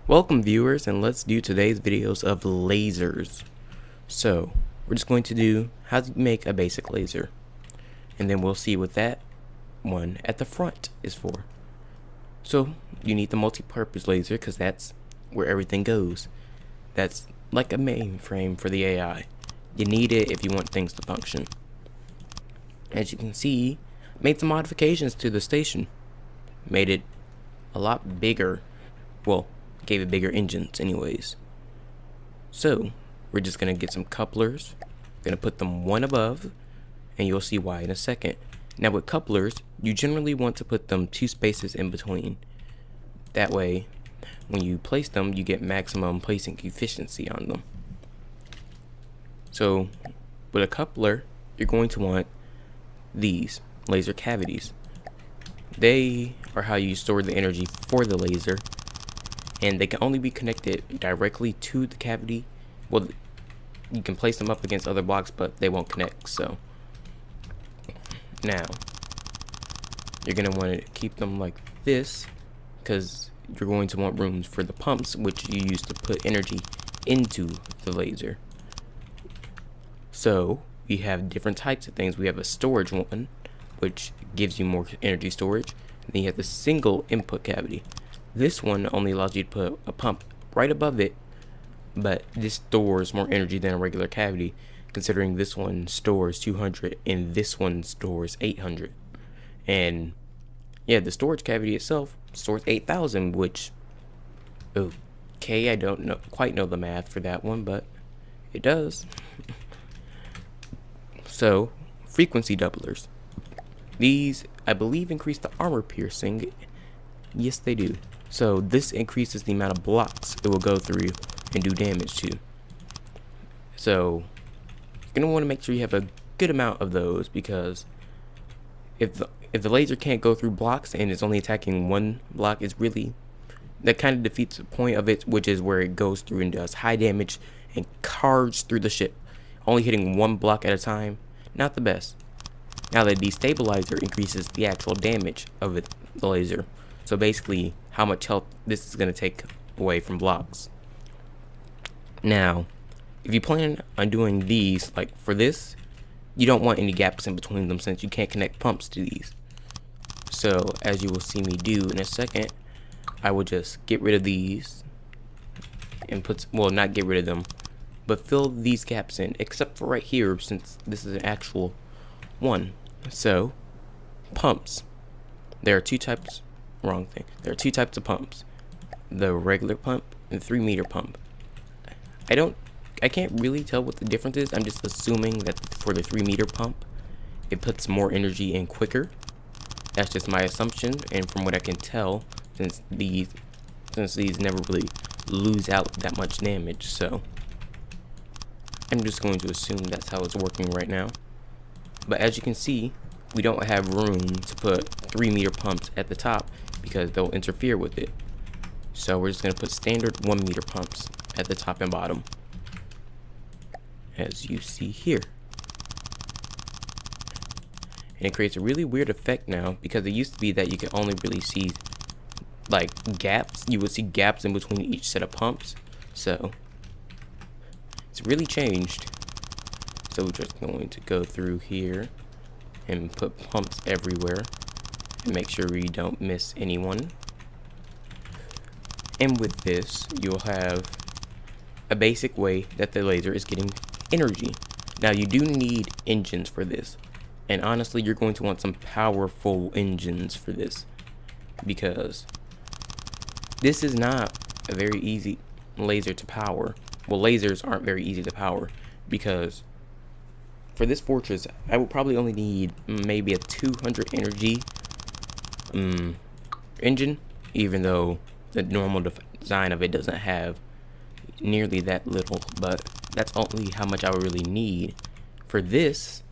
Welcome viewers, and let's do today's videos of lasers. So we're just going to do how to make a basic laser, and then we'll see what that one at the front is for. So you need the multi-purpose laser because that's where everything goes. That's like a mainframe for the AI. You need it if you want things to function. As you can see, made some modifications to the station. Made it a lot bigger. Well, gave it bigger engines anyways. So we're just gonna get some couplers, gonna put them one above, and you'll see why in a second. Now with couplers, you generally want to put them 2 spaces in between. That way when you place them, you get maximum placing efficiency on them. So with a coupler, you're going to want these laser cavities. They are how you store the energy for the laser, and they can only be connected directly to the cavity. Well, you can place them up against other blocks, but they won't connect. So now you're going to want to keep them like this, because you're going to want rooms for the pumps, which you use to put energy into the laser. So we have different types of things. We have a storage one, which gives you more energy storage. And then you have the single input cavity. This one only allows you to put a pump right above it, but this stores more energy than a regular cavity, considering this one stores 200 and this one stores 800. And yeah, the storage cavity itself stores 8,000, which, okay, I don't quite know the math for that one, but it does. So, frequency doublers. These, I believe, increase the armor piercing. Yes, they do. So this increases the amount of blocks it will go through and do damage to. So you're gonna want to make sure you have a good amount of those, because if the laser can't go through blocks and it's only attacking one block, that kind of defeats the point of it, which is where it goes through and does high damage and carves through the ship, only hitting one block at a time. Not the best. Now the destabilizer increases the actual damage of the laser. So basically, how much health this is going to take away from blocks. Now, if you plan on doing these, like for this, you don't want any gaps in between them, since you can't connect pumps to these. So, as you will see me do in a second, I will just get rid of these and not get rid of them, but fill these gaps in, except for right here, since this is an actual one. So, pumps. There are two types. Wrong thing. There are 2 types of pumps: the regular pump and 3-meter pump. I can't really tell what the difference is. I'm just assuming that for the 3-meter pump, it puts more energy in quicker. That's just my assumption, and from what I can tell, since these never really lose out that much damage, so I'm just going to assume that's how it's working right now. But as you can see, we don't have room to put 3-meter pumps at the top, because they'll interfere with it. So we're just going to put standard 1-meter pumps at the top and bottom, as you see here. And it creates a really weird effect now, because it used to be that you could only really see like gaps. You would see gaps in between each set of pumps. So it's really changed. So we're just going to go through here and put pumps everywhere and make sure we don't miss anyone. And with this, you'll have a basic way that the laser is getting energy. Now you do need engines for this, and honestly you're going to want some powerful engines for this, because this is not a very easy laser to power. Well, lasers aren't very easy to power, because for this fortress, I would probably only need maybe a 200 energy engine, even though the normal design of it doesn't have nearly that little, but that's only how much I would really need. For this,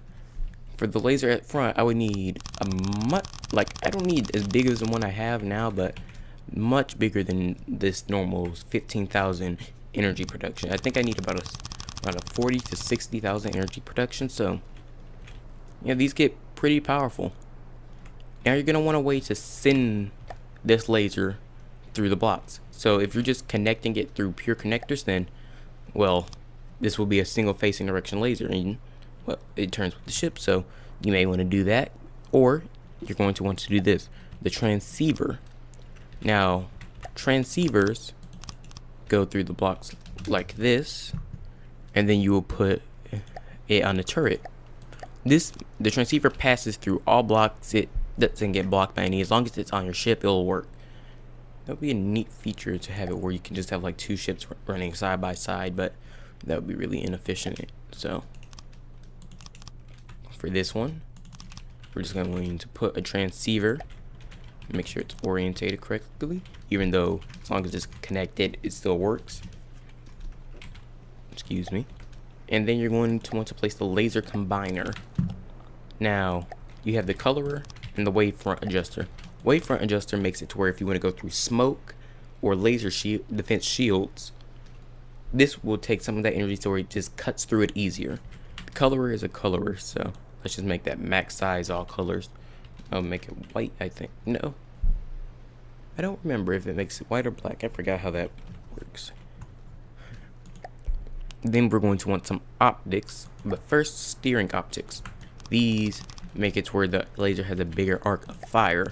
for the laser at front, I would need I don't need as big as the one I have now, but much bigger than this normal 15,000 energy production. I think I need about a 40 to 60,000 energy production. So yeah, these get pretty powerful. Now you're gonna want a way to send this laser through the blocks. So if you're just connecting it through pure connectors, then, well, this will be a single facing direction laser, and, well, it turns with the ship, so you may want to do that. Or you're going to want to do this, the transceiver. Now, transceivers go through the blocks like this, and then you will put it on the turret. The transceiver passes through all blocks. It doesn't get blocked by any. As long as it's on your ship, it'll work. That would be a neat feature to have it where you can just have like two ships running side by side, but that would be really inefficient. So for this one, we're just going to put a transceiver, make sure it's orientated correctly, even though as long as it's connected, it still works. Excuse me. And then you're going to want to place the laser combiner. Now, you have the colorer and the wavefront adjuster. Wavefront adjuster makes it to where if you want to go through smoke or laser defense shields, this will take some of that energy so where it just cuts through it easier. The colorer is a colorer, so let's just make that max size all colors. I'll make it white, I think. No, I don't remember if it makes it white or black. I forgot how that works. Then we're going to want some optics, but first steering optics. These make it to where the laser has a bigger arc of fire,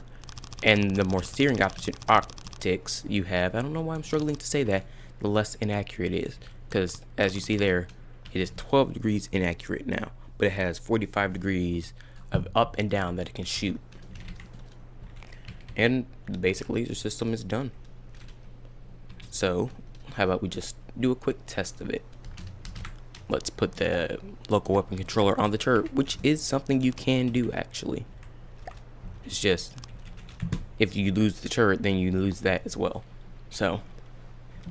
and the more steering optics you have, I don't know why I'm struggling to say that, the less inaccurate it is, because as you see there, it is 12 degrees inaccurate now, but it has 45 degrees of up and down that it can shoot. And the basic laser system is done. So how about we just do a quick test of it. Let's put the local weapon controller on the turret, which is something you can do actually. It's just, if you lose the turret, then you lose that as well. So,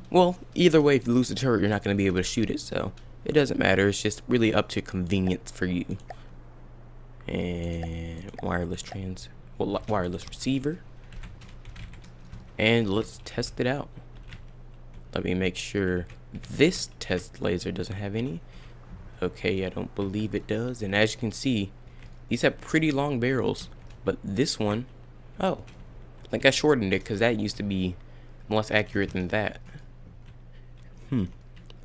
well, either way, if you lose the turret, you're not going to be able to shoot it, so it doesn't matter. It's just really up to convenience for you. And wireless receiver. And let's test it out. Let me make sure this test laser doesn't have any. Okay, I don't believe it does. And as you can see, these have pretty long barrels, but this one, oh, I think I shortened it because that used to be less accurate than that.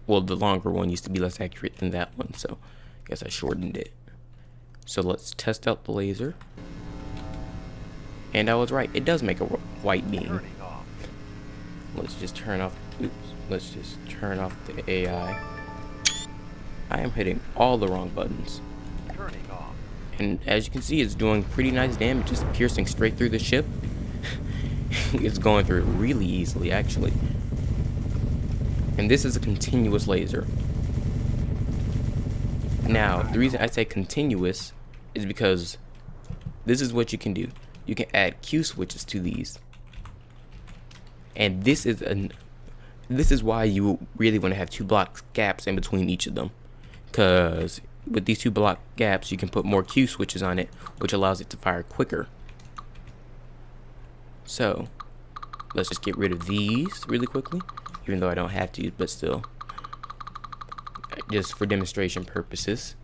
Well, the longer one used to be less accurate than that one, so I guess I shortened it. So let's test out the laser. And I was right, it does make a white beam. Let's just turn off, let's just turn off the AI. I am hitting all the wrong buttons. And as you can see, it's doing pretty nice damage, just piercing straight through the ship. It's going through it really easily, actually. And this is a continuous laser. Now, the reason I say continuous is because this is what you can do. You can add Q switches to these. And this is why you really want to have 2 block gaps in between each of them. Because with these 2 block gaps, you can put more Q switches on it, which allows it to fire quicker. So, let's just get rid of these really quickly. Even though I don't have to, but still. Just for demonstration purposes.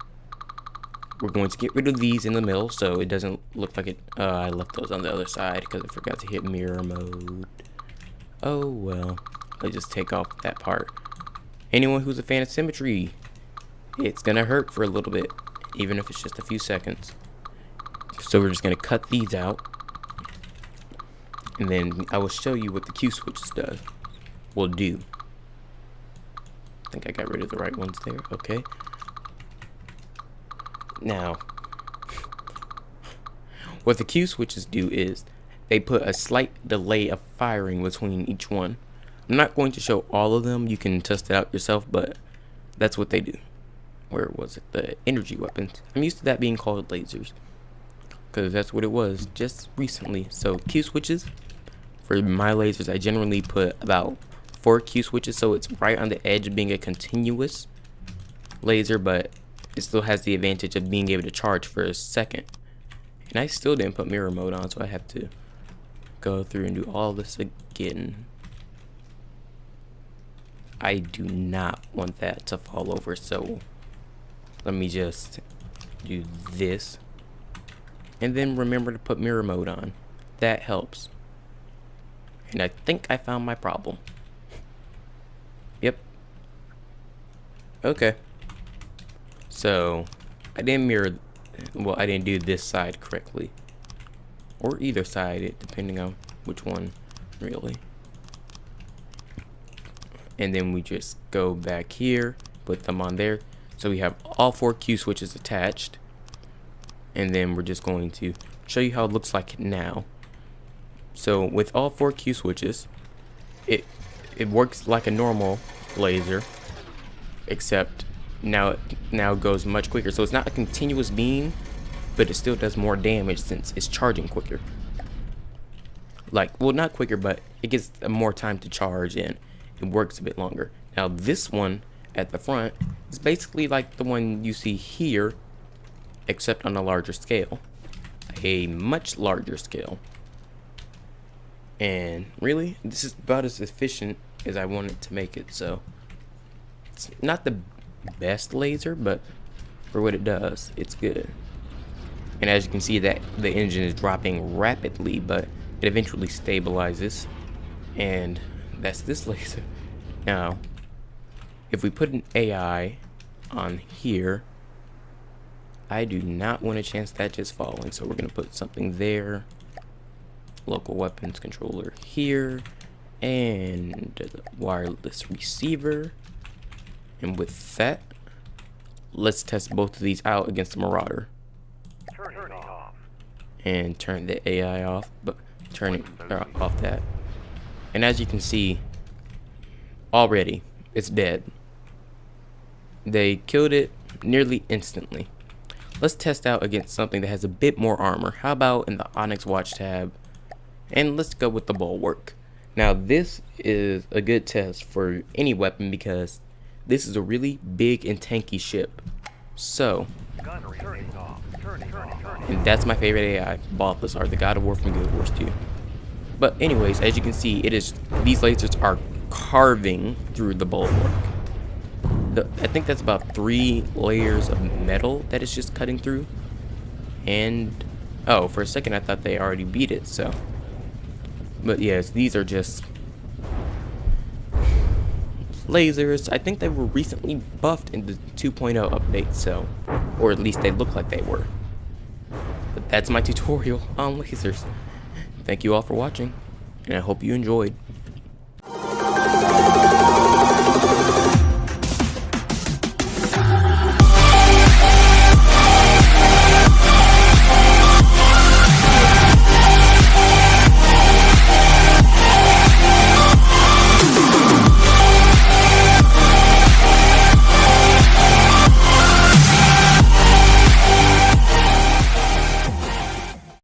We're going to get rid of these in the middle so it doesn't look like it. I left those on the other side because I forgot to hit mirror mode. Oh well. Let's just take off that part. Anyone who's a fan of symmetry, it's gonna hurt for a little bit, even if it's just a few seconds. So we're just gonna cut these out. And then I will show you what the Q switches will do. I think I got rid of the right ones there. Okay. Now, what the Q switches do is they put a slight delay of firing between each one. I'm not going to show all of them. You can test it out yourself, but that's what they do. Where was it? The energy weapons. I'm used to that being called lasers because that's what it was just recently. So Q switches, for my lasers, I generally put about 4 Q switches, so it's right on the edge of being a continuous laser, but it still has the advantage of being able to charge for a second. And I still didn't put mirror mode on, so I have to go through and do all this again. I do not want that to fall over, so let me just do this. And then remember to put mirror mode on. That helps. And I think I found my problem. Okay. So, I didn't mirror, well, I didn't do this side correctly. Or either side, depending on which one, really. And then we just go back here, put them on there. So we have all 4 Q switches attached. And then we're just going to show you how it looks like now. So with all 4 Q switches, it works like a normal laser, except now it goes much quicker. So it's not a continuous beam, but it still does more damage since it's charging quicker. Like, well, not quicker, but it gets more time to charge and it works a bit longer. Now this one at the front is basically like the one you see here, except on a larger scale, a much larger scale. And really, this is about as efficient as I wanted to make it. So it's not the best laser, but for what it does, it's good. And as you can see, that the engine is dropping rapidly, but it eventually stabilizes. And that's this laser. Now, if we put an AI on here, I do not want to chance that just falling. So we're going to put something there. Local weapons controller here. And a wireless receiver. And with that, let's test both of these out against the Marauder. Turn it off. And turn the AI off, but turn it off that. And as you can see, already it's dead. They killed it nearly instantly. Let's test out against something that has a bit more armor. How about in the Onyx Watch tab? And let's go with the Bulwark. Now this is a good test for any weapon because this is a really big and tanky ship. So, and that's my favorite AI, Balthazar, the God of War from Guild Wars 2. But anyways, as you can see, these lasers are carving through the Bulwark. I think that's about 3 layers of metal that it's just cutting through. And, oh, for a second I thought they already beat it, so. But yes, these are just lasers. I think they were recently buffed in the 2.0 update, so, or at least they look like they were. But that's my tutorial on lasers. Thank you all for watching, and I hope you enjoyed.